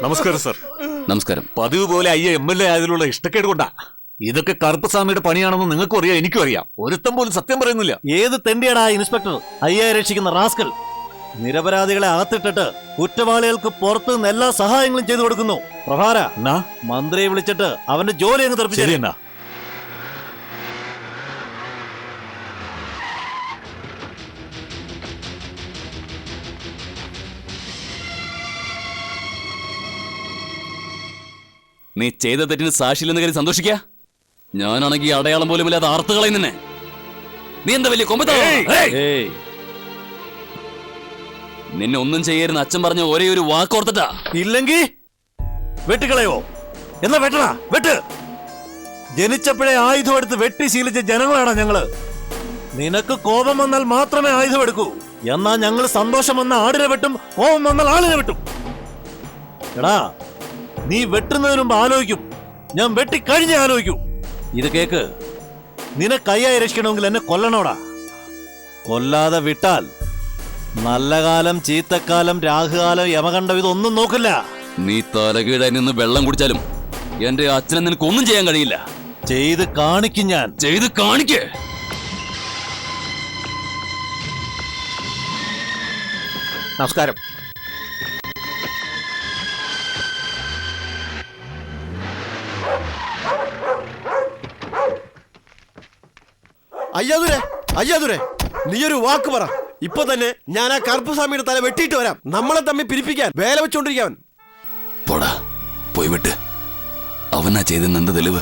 നമസ്കാരം സർ. നമസ്കാരം. പതിവ് പോലെ അയ്യ MLA ആയതിലുള്ള ഇഷ്ടക്കേട് കൊണ്ടാ. ഇതൊക്കെ കറുപ്പസ്വാമിയുടെ പണിയാണെന്ന് നിങ്ങൾക്കും അറിയാം, എനിക്കും അറിയാം. ഒരുത്തം പോലും സത്യം പറയുന്നില്ല. ഏത് തെണ്ടിയടാ ഇൻസ്പെക്ടർ അയ്യയെ രക്ഷിക്കുന്ന റാസ്കൽ? നിരപരാധികളെ അകത്തിട്ടിട്ട് കുറ്റവാളികൾക്ക് പുറത്തു നിന്ന് എല്ലാ സഹായങ്ങളും ചെയ്തു കൊടുക്കുന്നു. പ്രഭാര, മന്ത്രിയെ വിളിച്ചിട്ട് അവന്റെ ജോലി അങ്ങ് തെറിപ്പിച്ചു. നീ ചെയ്ത തെറ്റിന് സാക്ഷിയില്ലെന്ന് കരുതി സന്തോഷിക്ക. ഞാനാണെങ്കിൽ അടയാളം പോലും ഇല്ലാതെ ആർത്തുകളെ നിന്നെ. നീ എന്താ വലിയ കൊമ്പത്താ? നിന്നെ ഒന്നും ചെയ്യരുന്ന് അച്ഛൻ പറഞ്ഞ ഒരേ ഒരു വാക്കോർത്തിട്ടാ. ഇല്ലെങ്കിൽ വെട്ടിക്കളയോ? എന്നാ വെട്ടണ വെട്ട്. ജനിച്ചപ്പോഴേ ആയുധം എടുത്ത് വെട്ടി ശീലിച്ച ജനങ്ങളാണ് ഞങ്ങള്. നിനക്ക് കോപം വന്നാൽ മാത്രമേ ആയുധം എടുക്കൂ. എന്നാ ഞങ്ങൾ സന്തോഷം വന്ന ആടിനെ വെട്ടും, കോപം വന്നാൽ ആളിനെ വെട്ടും. എടാ, നീ വെട്ടുന്നതിന് മുമ്പ് ആലോചിക്കും, ഞാൻ വെട്ടിക്കഴിഞ്ഞേ ആലോചിക്കൂ. ഇത് കേക്ക്. നിനക്ക് അയ്യായി രക്ഷിക്കണമെങ്കിൽ എന്നെ കൊല്ലണോടാ. കൊല്ലാതെ വിട്ടാൽ നല്ല കാലം, ചീത്തക്കാലം, രാഹുകാലം, യമകണ്ഠം ഇതൊന്നും നോക്കില്ല. നീ തലകീഴായി നിന്ന് വെള്ളം കുടിച്ചാലും എന്റെ അച്ഛനെ നിനക്ക് ഒന്നും ചെയ്യാൻ കഴിയില്ല. ചെയ്ത് കാണിക്കും ഞാൻ. ചെയ്ത് കാണിക്കേ. നമസ്കാരം. അയ്യാതുരെ, നീയൊരു വാക്ക് പറ. ഇപ്പൊ തന്നെ ഞാൻ ആ കറുപ്പുസ്വാമിയുടെ തല വെട്ടിയിട്ട് വരാം. നമ്മളെ തമ്മിൽ പിരിപ്പിക്കാൻ വേല വെച്ചോണ്ടിരിക്കാൻ. പോടാ, പോയി വിട്ട്. അവനാ ചെയ്തെന്ന് എന്ത് തെളിവ്?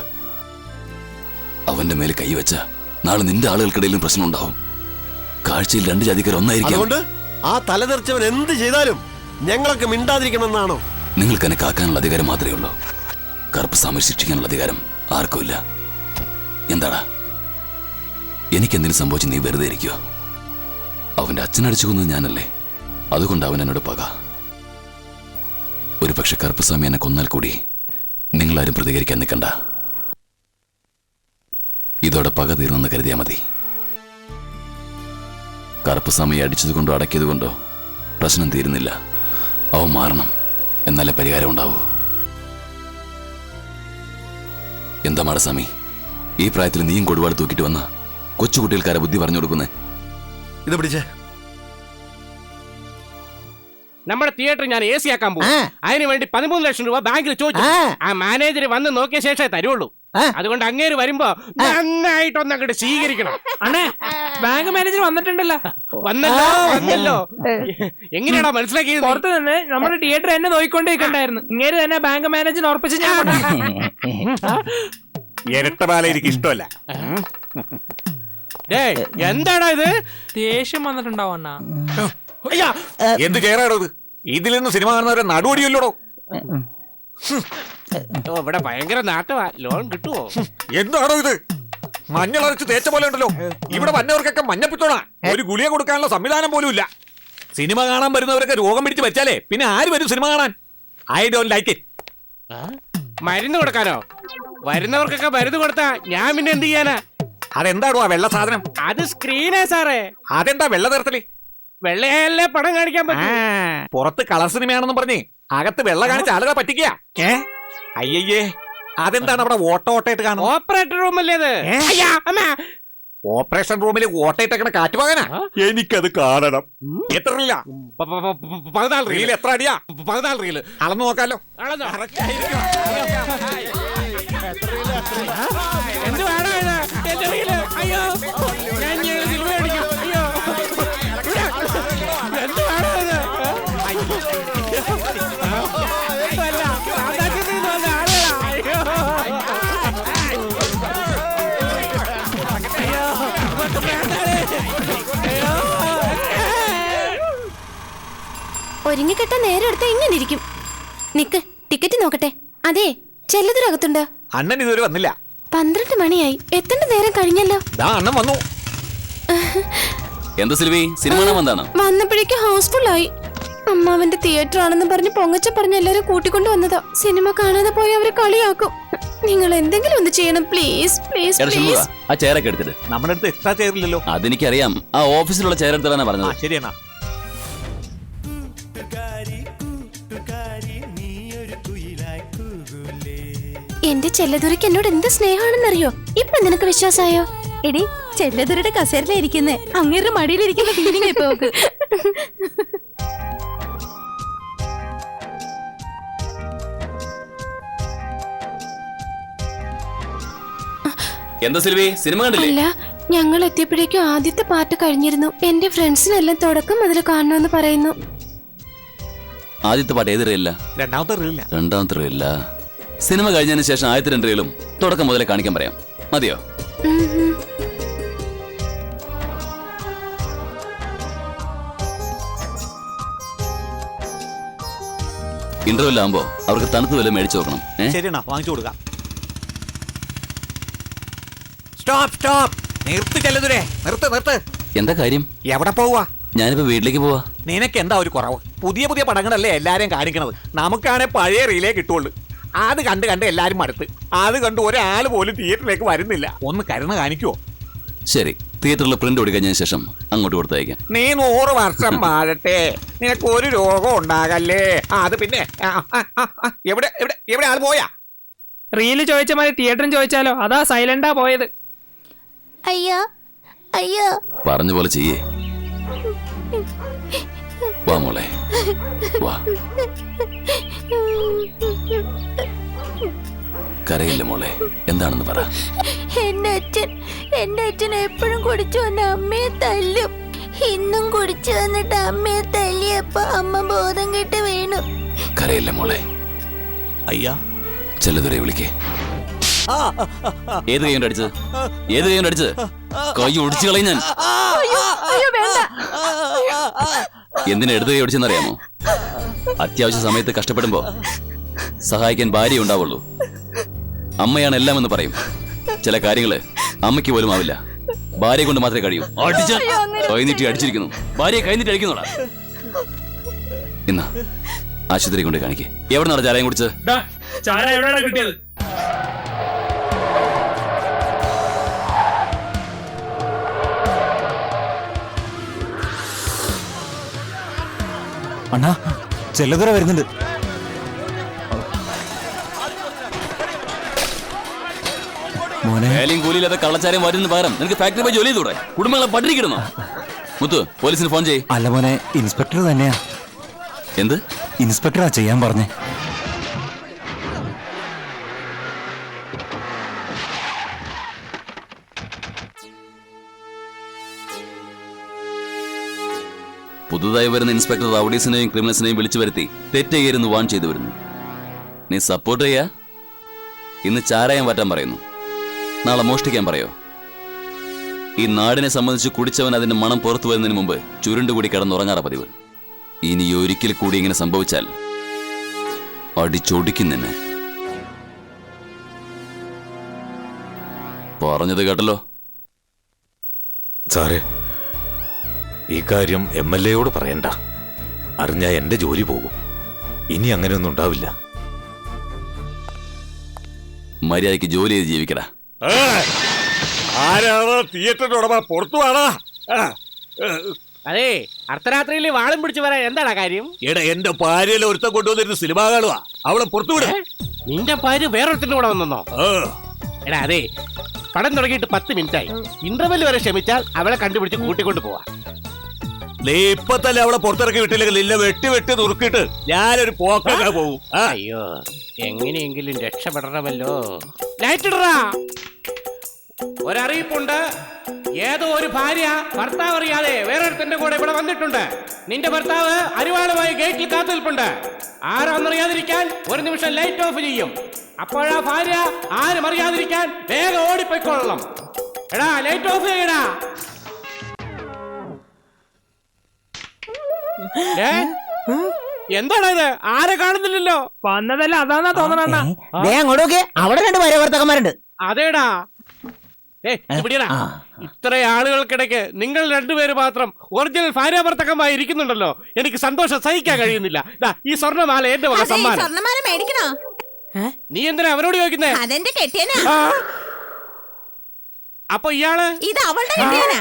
അവന്റെ മേലെ കൈവച്ച നാളെ നിന്റെ ആളുകൾക്കിടയിലും പ്രശ്നം ഉണ്ടാവും. കാഴ്ചയിൽ രണ്ട് ജാതിക്കാർ ഒന്നായിരിക്കും. അതുകൊണ്ട് ആ തല തെറിച്ചവൻ എന്ത് ചെയ്താലും ഞങ്ങളൊക്കെ മിണ്ടാതിരിക്കണമെന്നാണോ? നിങ്ങൾക്ക് എന്നെ കാക്കാനുള്ള അധികാരം മാത്രമേ ഉള്ളൂ. കറുപ്പുസ്വാമി ശിക്ഷിക്കാനുള്ള അധികാരം ആർക്കുമില്ല. എന്താടാ, എനിക്കെന്തിനു സംഭവിച്ച് നീ വെറുതെ ഇരിക്കോ? അവന്റെ അച്ഛനടിച്ചു കൊന്നത് ഞാനല്ലേ, അതുകൊണ്ട് അവൻ എന്നോട് പക. ഒരു പക്ഷെ കറുപ്പുസ്വാമി എന്നെ കൊന്നാൽ കൂടി നിങ്ങളാരും പ്രതികരിക്കാൻ നിൽക്കണ്ട. ഇതോടെ പക തീർന്നെന്ന് കരുതിയാ മതി. കറുപ്പുസ്വാമിയെ അടിച്ചതുകൊണ്ടോ അടക്കിയതുകൊണ്ടോ പ്രശ്നം തീരുന്നില്ല. അവൻ മാറണം, എന്നാലേ പരിഹാരം ഉണ്ടാവൂ. എന്താ മാടസ്വാമി, ഈ പ്രായത്തിൽ നീയും കൊടുപാട് തൂക്കിട്ട് വന്ന കൊച്ചുകുട്ടികൾക്കാരെ ബുദ്ധി പറഞ്ഞു കൊടുക്കുന്നേ? ഇത് പിടിച്ചേ. നമ്മുടെ തിയേറ്റർ ഞാൻ AC ആക്കാൻ പോകും. അതിന് വേണ്ടി 13 ലക്ഷം രൂപ ബാങ്കിൽ ചോദിച്ചു. ആ മാനേജർ വന്ന് നോക്കിയ ശേഷമേ തരുള്ളൂ. അതുകൊണ്ട് അങ്ങേര് വരുമ്പോ നന്നായിട്ടൊന്ന് അങ്ങോട്ട് സ്വീകരിക്കണം. അണ്ണേ, ബാങ്ക് മാനേജർ വന്നിട്ടുണ്ടല്ലോ. വന്നല്ലോ. എങ്ങനെയാണോ മനസ്സിലാക്കിയത്? പുറത്ത് നിന്ന് നമ്മുടെ തിയേറ്റർ എന്നെ നോക്കിക്കൊണ്ടിരിക്കണ്ടായിരുന്നു. ഇങ്ങേര് തന്നെ ബാങ്ക് മാനേജർ ഉറപ്പിച്ച് ഞാൻ ഇരട്ടപാല എനിക്ക് ഇഷ്ടമല്ല. എന്താടാ ഇത്? ദേഷ്യം വന്നിട്ടുണ്ടാവും അണ്ണാ. എന്ത് ചേരാടോ ഇത്? ഇതിൽ നിന്ന് സിനിമ കാണുന്നവരെ നടുവടിയല്ലോടോ. ഇവിടെ ഭയങ്കര നാട്ടമാ. ലോൺ കിട്ടുവോ? എന്താണോ ഇത്? മഞ്ഞളരച്ച് തേച്ച പോലെ ഉണ്ടല്ലോ. ഇവിടെ വന്നവർക്കൊക്കെ മഞ്ഞപ്പിത്തോണ. ഒരു ഗുളിക കൊടുക്കാനുള്ള സംവിധാനം പോലും ഇല്ല. സിനിമ കാണാൻ വരുന്നവരൊക്കെ രോഗം പിടിച്ച് വെച്ചാലേ പിന്നെ ആര് വരും സിനിമ കാണാൻ? I don't like it. മരുന്ന് കൊടുക്കാനോ? വരുന്നവർക്കൊക്കെ മരുന്ന് കൊടുത്താ ഞാൻ പിന്നെ എന്ത് ചെയ്യാനാ? അതെന്താടോ ആ വെള്ള സാധനം? അത് സ്ക്രീനാ സാറേ. അതെന്താ വെള്ള നിറത്തില്? വെള്ളയല്ലേ പടം കാണിക്കാൻ പറ്റും. പുറത്ത് കളർ സിനിമയാണെന്നും പറഞ്ഞേ അകത്ത് വെള്ള കാണിച്ച ആളുകളെ പറ്റിക്കുക. അയ്യയ്യേ, അതെന്താണ് അവിടെ ഓട്ടോട്ടായിട്ട് കാണും? ഓപ്പറേറ്റർ റൂമല്ലേ അത്? ഓപ്പറേഷൻ റൂമിൽ ഓട്ടയിട്ടേക്കണ കാറ്റ് പോകാനാ? എനിക്കത് കാണണം. എത്ര റീല? 14 റീൽ. എത്ര അടിയാ? 14 റീല്. അളന്നു നോക്കാലോ. എന്ത് വേണോ ഇത്? അയ്യോ, ഞാൻ സിനിമ അടിക്കും. അയ്യോ, എന്ത് വേണോ ഇത്? ഒരുങ്ങിക്കെട്ട നേരം എടുത്ത ഇങ്ങനെ ഇരിക്കും. നിക്ക്, ടിക്കറ്റ് നോക്കട്ടെ. അതെ, ചെല്ലതിനകത്തുണ്ട്. അണ്ണൻ ഇതുവരെ വന്നില്ല. 12 മണിയായി. എത്തേണ്ട നേരം കഴിഞ്ഞല്ലോ. അണ്ണൻ വന്നു. എന്താ സിൽവി, സിനിമ വന്നാണ്? വന്നപ്പോഴേക്ക് ഹൗസ്ഫുൾ ആയി. അമ്മാവന്റെ തിയേറ്റർ ആണെന്ന് പറഞ്ഞ് പൊങ്ങച്ച പറഞ്ഞ് എല്ലാരും കൂട്ടിക്കൊണ്ട് വന്നതാ. സിനിമ കാണാതെ പോയി അവരെ കളിയാക്കും. നിങ്ങൾ എന്തെങ്കിലും ഒന്ന് ചെയ്യണം പ്ലീസ് പ്ലീസ് എടാ ഷൺമുഖ, പ്ലീസ്. ആ ചെയറൊക്കെ എടുത്തിട്ട്. നമ്മുടെ അടുത്ത് എക്സ്ട്രാ ചെയറില്ലല്ലോ. അതെനിക്കറിയാം, ആ ഓഫീസിലുള്ള ചെയർ എടുത്തിട്ടാണ് ആ പറഞ്ഞത്. ശരിയെന്നാ. എന്റെ ചെല്ലതുരയ്ക്ക് എന്നോട് എന്ത് സ്നേഹമാണെന്നറിയോ? ഇപ്പൊ നിനക്ക് വിശ്വാസമായോ? എടി ചെല്ലതുരുടെ കസേരയിലിരിക്കുന്നേ അങ്ങേരുടെ മടിയിലിരിക്കുന്ന ഫീലിംഗ് ഇപ്പൊ നോക്ക്. എന്താ സിൽവി, സിനിമ കണ്ടില്ലേ? അല്ല, ഞങ്ങൾ എത്തിയപ്പോഴേക്കും ആദ്യത്തെ പാട്ട് കഴിഞ്ഞിരുന്നു. എന്റെ ഫ്രണ്ട്സിനെല്ലാം തുടക്കം മുതൽ കാണണമെന്ന് പറയുന്നു. ആദ്യത്തെ പാട്ട് ഏത് റീലില്ല? രണ്ടാമത്തെ റീലില്ല. രണ്ടാമത്തെ റീലില്ല. സിനിമ കഴിഞ്ഞതിന് ശേഷം ആദ്യത്തെ 2 റീലും തുടക്കം മുതലേ കാണിക്കാൻ പറയാം. മതിയോ? ഉം ഉം. ഇന്റർവെൽ ആകുമ്പോ അവർക്ക് തണുത്ത് വല്ല മേടിച്ചു നോക്കണം. ശരിയെന്നാ, വാങ്ങിച്ചു കൊടുക്കാം. സ്റ്റോപ്പ് സ്റ്റോപ്പ്, നിർത്ത് ചെല്ലതുരേ, നിർത്ത് നിർത്ത്. എന്താ കാര്യം? എവിടെ പോവാ? ഞാനിപ്പോ വീട്ടിലേക്ക് പോവാ. നിനക്ക് എന്താ ഒരു കുറവ്? പുതിയ പുതിയ പടങ്ങളല്ലേ എല്ലാരെയും കാണിക്കണത്. നമുക്കാണെ പഴയ റീലേ കിട്ടുള്ളൂ. അത് കണ്ട് കണ്ട് എല്ലാരും മടുത്ത്. അത് കണ്ട് ഒരാൾ പോലും തിയേറ്ററിലേക്ക് വരുന്നില്ല. ഒന്ന് കരുണ കാണിക്കുവോ? ശരി, തിയേറ്ററിൽ പ്രിന്റ് കൊടുക്കഴിഞ്ഞതിന് ശേഷം അങ്ങോട്ട് കൊടുത്തയക്കാം. നീ 100 വർഷം വാഴട്ടെ, നിനക്ക് ഒരു രോഗം ഉണ്ടാകല്ലേ. അത് പിന്നെ എവിടെ എവിടെ എവിടെ ആൾ പോയാ? റീല് ചോദിച്ച മാതിരി തിയേറ്ററും ചോദിച്ചാലോ? അതാ സൈലന്റാ പോയത്. അയ്യോ അയ്യോ. പറഞ്ഞ പോലെ ചെയ്യേ. വാ മോളെ, വാ. കരയില്ല മോളെ, എന്താണെന്ന് പറ. എന്റെ അച്ഛൻ എപ്പോഴും കുടിച്ചു വന്ന അമ്മയെ തല്ലും. ഇന്നും കുടിച്ചു വന്നിട്ട് അമ്മയെ തല്ലിയപ്പോ അമ്മ ബോധം കെട്ട് വീണു. കരയില്ല മോളെ. അയ്യാ, ചെല്ലതുരെ വിളിക്കേ. ഏത് കൈ അടിച്ചത്? ഏത് കൈ അടിച്ചത്? കൈ ഒടിച്ചു കളയും ഞാൻ. എന്തിനാ എടുത്ത് കൈ ഒടിച്ചെന്നറിയാമോ? അത്യാവശ്യ സമയത്ത് കഷ്ടപ്പെടുമ്പോ സഹായിക്കാൻ ഭാര്യ ഉണ്ടാവുള്ളൂ. അമ്മയാണ് എല്ലാം എന്ന് പറയും. ചില കാര്യങ്ങള് അമ്മയ്ക്ക് പോലും ആവില്ല, ഭാര്യയെ കൊണ്ട് മാത്രമേ കഴിയൂ. അടിച്ച കൈനീട്ടി അടിച്ചിരിക്കുന്നു. ഭാര്യയെ കൈനീട്ടി അടിക്കുന്നോടാ. ഇന്നാ ആശുപത്രി കൊണ്ട് കാണിക്കേ. എവിടെ നട ചാലയം കുടിച്ച്? കിട്ടിയത് അണ്ണാ, ചെല്ലതുര വരുന്നുണ്ട്. വേലയും കൂലിയില്ലാതെ കള്ളച്ചാരം വരുന്ന പകരം നിനക്ക് ഫാക്ടറി പോയി ജോലി ചെയ്തൂടെ? കുടുംബങ്ങളെ പട്ടിരിക്കണോ? മുത്തു, പോലീസിന് ഫോൺ ചെയ്യ്. അല്ല മോനെ, ഇൻസ്പെക്ടർ തന്നെയാ. എന്ത്? ഇൻസ്പെക്ടറാ ചെയ്യാൻ പറഞ്ഞേ. പുതുതായി വരുന്ന ഇൻസ്പെക്ടർ റൗഡീസിനെയും ക്രിമിനൽസിനെയും വിളിച്ചു വരുത്തി തെറ്റ് ചെയ്യരുന്ന് വാൺ ചെയ്തു വരുന്നു. നീ സപ്പോർട്ട് ചെയ്യാ? ഇന്ന് ചാരായം വാറ്റാൻ പറയുന്നു, നാളെ മോഷ്ടിക്കാൻ പറയോ? ഈ നാടിനെ സംബന്ധിച്ച് കുടിച്ചവൻ അതിന്റെ മണം പുറത്തു വരുന്നതിന് മുമ്പ് ചുരുണ്ടുകൂടി കിടന്നുറങ്ങാറ പതിവ്. ഇനി ഒരിക്കൽ കൂടി ഇങ്ങനെ സംഭവിച്ചാൽ അടിച്ചൊടിക്കും നിന്നെ. പറഞ്ഞത് കേട്ടല്ലോ. സാറേ, ഈ കാര്യം MLA-യോട് പറയണ്ട. അറിഞ്ഞാ എന്റെ ജോലി പോകും. ഇനി അങ്ങനെയൊന്നും ഉണ്ടാവില്ല. മര്യാദയ്ക്ക് ജോലി ചെയ്ത് ജീവിക്കടാ. ആരാണ് തിയേറ്ററിന്റെ ഉടമ? പുറത്തു വേണ. അതെ, അർദ്ധരാത്രിയിൽ വാളും പിടിച്ചു വരാൻ എന്താണ് കാര്യം? എടാ, എന്റെ ഭാര്യയിലെ ഒരുത്തം കൊണ്ടുവന്നിരുന്ന സിനിമ കാണുക. അവളെ പുറത്തു വിട. നിന്റെ ഭാര്യ വേറൊരുത്തിന്റെ കൂടെ വന്നോ? എടാ അതെ, പടം തുടങ്ങിയിട്ട് 10 മിനിറ്റായി. ഇന്റർവെൽ വരെ ക്ഷമിച്ചാൽ അവളെ കണ്ടുപിടിച്ച് കൂട്ടിക്കൊണ്ട് പോവാ. നീ ഇപ്പൊ തന്നെ അവളെ പുറത്തിറക്കി വിട്ടില്ലെങ്കിൽ ഇല്ല വെട്ടി വെട്ടി നുറുക്കിട്ട് ഞാനൊരു പോക്കൊക്കെ പോകും. അയ്യോ, എങ്ങനെയെങ്കിലും രക്ഷപ്പെടണമല്ലോ. ലൈറ്റ് ഇടറാ. ഒരറിയിപ്പുണ്ട്. ഏതോ ഒരു ഭാര്യ ഭർത്താവ് അറിയാതെ വേറൊരുത്തന്റെ കൂടെ ഇവിടെ വന്നിട്ടുണ്ട്. നിന്റെ ഭർത്താവ് അരിവാളുമായി ഗേറ്റിൽ കാത്തു നിൽപ്പുണ്ട്. ആരാന്നറിയാതിരിക്കാൻ 1 നിമിഷം ലൈറ്റ് ഓഫ് ചെയ്യും. അപ്പോഴാ ഭാര്യ ആരും അറിയാതിരിക്കാൻ വേഗം ഓടിപ്പോയിക്കൊള്ളണം. എടാ, ലൈറ്റ് ഓഫ് ചെയ്യടാ. എന്താടാ ഇത്? ആരെ കാണുന്നില്ലല്ലോ. വന്നതല്ല അതാന്നാ തോന്നണ. അങ്ങോട്ടൊക്കെ അവിടെ 2 ഭാര്യഭർത്താക്കന്മാരുണ്ട്. അതേടാ. ഇത്ര ആളുകൾക്കിടയ്ക്ക് നിങ്ങൾ 2 പേര് മാത്രം ഒറിജിനൽ ഭാര്യാഭർത്തകമായി ഇരിക്കുന്നുണ്ടല്ലോ. എനിക്ക് സന്തോഷം സഹിക്കാൻ കഴിയുന്നില്ല. ഈ സ്വർണ്ണമാല എന്റെ വക സമ്മാനം. സ്വർണ്ണമാല മേടിക്കണോ? നീ എന്തിനാ അവരോട് ചോദിക്കുന്നേ? അതെന്റെ കെട്ടിയനാ. അപ്പൊ ഇയാള്? ഇത് അവളുടെ കെട്ടിയനാ.